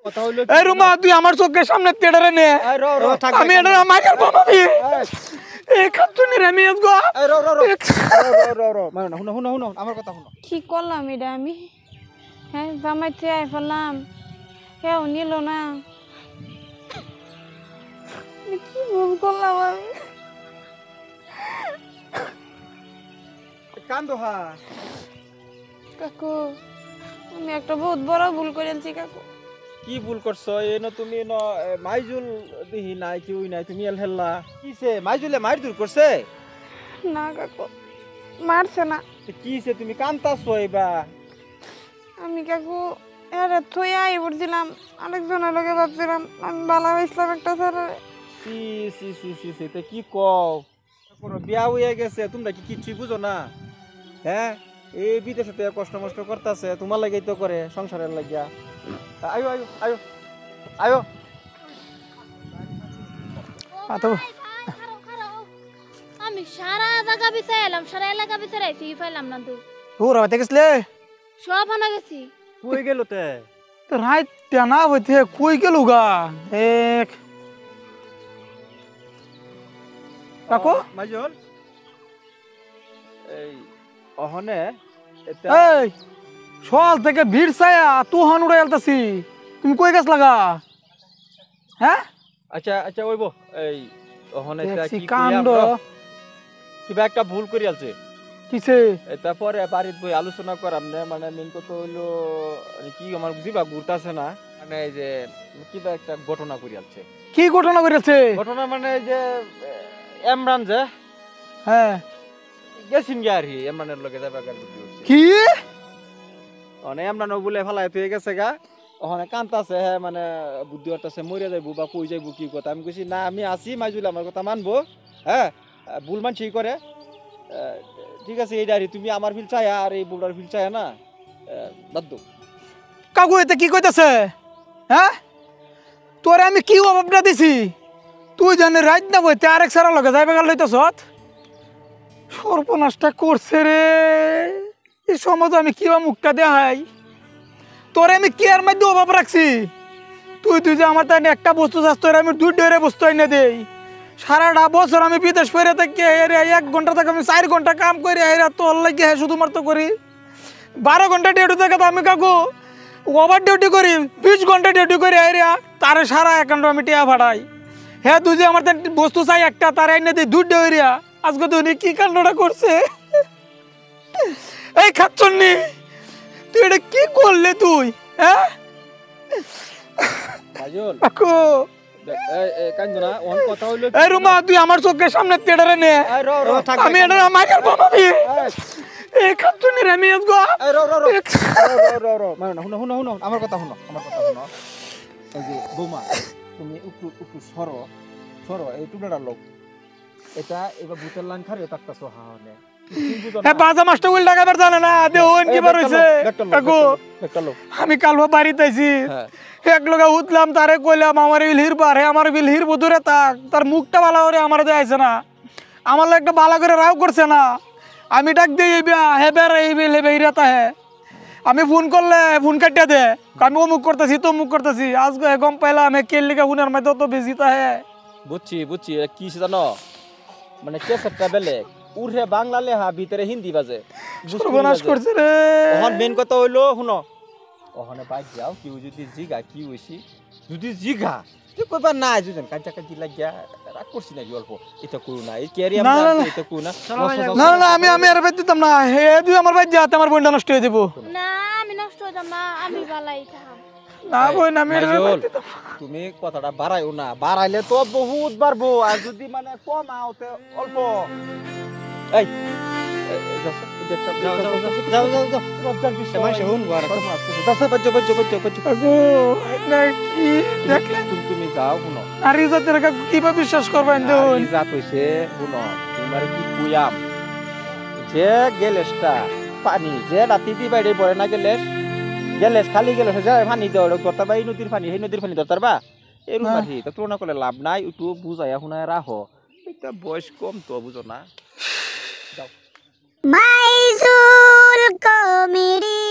কথা হইলো এই রুমা তুই আমার চোখের সামনে তেড়ারে নে আমি এটা মাইকেল বাবাবি এই খাচ্ছুনি রে আমি গো এই র মানে শুনো আমার কথা শুনো কি করলাম এটা আমি হ্যাঁ জামাইতে আই ফেললাম কেউ নিল না কি ভুল করলাম আমি কান্দো হা কাকু আমি একটা বহুত বড় ভুল করেছি কাকু কি ভুল করছো এনো তুমি এনো মাইজুল দিহি নাই কিউই নাই তুমি এল হেল্লা কিছে মাইজুলে মাইর দূর করছে না কাকু মারছে না কিছে তুমি কান্তাছো এবা আমি কাকু এর থই আই পড়ছিলাম আরেকজনের লগে ভাবছিলাম আমি বালা হইছিলাম একটা sir C C C C C তে কি কও কোনো বিয়া হয়ে গেছে তোমরা কি কিছুই বুঝো না হ্যাঁ এই বিদেশে তো কষ্ট মষ্ট করতেছে তোমার লাগেই তো করে সংসারের লাগিয়া আয়ো আয়ো আয়ো আয়ো আমি সারা জায়গা বিচাইলাম সারা এলাকা বিচাইছি পাইলাম না তো ওরা হইতে গেছলে সব আনা গেছি কই গেল তে তো রাত টানা হইতে কই গেল গা এক কাকু মাইজুল এই অহনে এটা এই সকাল থেকে ভিড় ছায়া তুহান উড়ে আলতাছি তুমি কই গেছ লাগা হ্যাঁ আচ্ছা আচ্ছা ওইবো এই অহনে এটা দেখছি কি কাণ্ড কিবা একটা ভুল করি আছে কিছে তারপরে বাড়িতে বই আলোচনা করাম না মানে মেন কথা হইলো কি আমার বুঝিবা ঘুরতাছে না মানে এই যে কিবা একটা ঘটনা করি আছে কি ঘটনা করেছে ঘটনা মানে এই যে এমরান যে হ্যাঁ গেছিন গে আর কি এমরানের লগে যাবা গাল বুদ্ধি হচ্ছে কি মানে এমরান বলে ফেলাই তুই গেছে গা ওখানে কান্তাছে হ্যাঁ মানে বুদ্ধি হতাছে মরে যাইবো বা কই যাইবো কি কথা আমি কইছি না আমি আছি মাইজুল আমার কথা মানবো হ্যাঁ ভুল মান ঠিক করে ঠিক আছে এই ডায়েরি তুমি আমার ফিল চাই আর এই বুড়ার ফিল চাই না বাদ দাও কাকু এতে কি কইতাছে হ্যাঁ তোরে আমি কি অভাবটা দিছি তুই জানে রাত না বইতে আরেক সারা লগে যাইবে গেল লইতেছ সর্বনাশটা করছে রে এই সময় তো আমি কিবা মুখটা দেখাই তোরে আমি কি আর মধ্যে অভাব রাখছি তুই যে আমার তাই একটা বস্তু চাস তোর আমি 2 বস্তু এনে দেই সারাটা বছর আমি বিদেশ ফেরে থেকে 1 ঘন্টা থেকে আমি 4 ঘন্টা কাম করে তোর লাগে শুধুমাত্র করি 12 ঘন্টা ডিউটি থেকে তো আমি কাকু ওভার ডিউটি করি 20 ঘন্টা ডিউটি করি তারে সারা অ্যাকাউন্ট আমি টিয়া ভাড়াই হ্যাঁ তুই যে আমার বস্তু চাই একটা তার এনে দিই 2 এরিয়া আজকে তুই কি কাণ্ডটা করছে এই খাচ্ছন্নি তুই এটা কি করলে তুই হ্যাঁ মাইজুল কাকু এই কাঞ্জনা ওন কথা হইলো এই রুমা তুই আমার চোখের সামনে তেড়ারে নে এই র আমি এটা মাইকেল বাবাবি এই খাচ্ছন্নি রে আমি গো এই র মানে শুনো আমার কথা শুনো এই যে বৌমা তুমি একটু সরো এই টুকরাটা লোক এটা এবার ভূতের লাইন খারে তাকতাছো হাওনে হ্যাঁ বাজা মাস্টার উল্টা গাবার জানে না দেওন কি বার হইছে কাকু আমি কালও বাড়িতে আইছি এক লগা উঠলাম তারে কইলাম আমার বিল হির পারে আমার বিল হির বদুরে তার মুখটা ভালো করে আমার দেয় আইছে না আমার একটা বালা করে রাও করছে না আমি ডাক দেই হে বের এই বিল হে বেরাতা হে আমি ফোন করলে ফোন কাটিয়া দে আমি অমুক করতেছি তো মুখ করতেছি আজ গম পাইলাম হে কেল লিগা ফোনের মধ্যে তো বেজিতা হে বুঝছি কি জানো মানে কেসেটটা বেলেগ উড়ে বাংলা লেহা ভিতরে হিন্দি বাজে সর্বনাশ করছে রে ওহন মেন কথা হইলো শুনো ওহনে বাইক যাও কি যদি জিগা কি হইছি যদি জিগা তুই কইবা না যুজন কাঁচা কাঁচি লাগিয়া রাগ করছি নাকি অল্প এটা করু না এই ক্যারি আমরা এটা করু না না আমি আর বাইতে দিতাম না হে তুই আমার বাইক যাতে আমার বোনটা নষ্ট হয়ে দেবো না আমি নষ্ট হইতাম না আমি বালাই থাম না বোন আমি তুমি কথাটা বাড়াইও না বাড়াইলে তো বহুত বাড়বো আর যদি মানে কম আওতে অল্প এই তুমি যাও শুনো আর ইজাতের কিভাবে বিশ্বাস করবেন ইজাত হইছে শুনো তোমার কি কুয়াম যে গেলেসটা পানি যে রাতি দি বাইরে পড়ে না গেলেস খালি গেলেস পানি দেওয়া ধরতে বা এই নদীর পানি সেই নদীর পানি ধরতার বা এরকম আর কি তুলনা করলে লাভ নাই একটু বুঝাইয়া শুনায় রাখো এটা বয়স কম তো বুঝো না মাইজুল কমেডি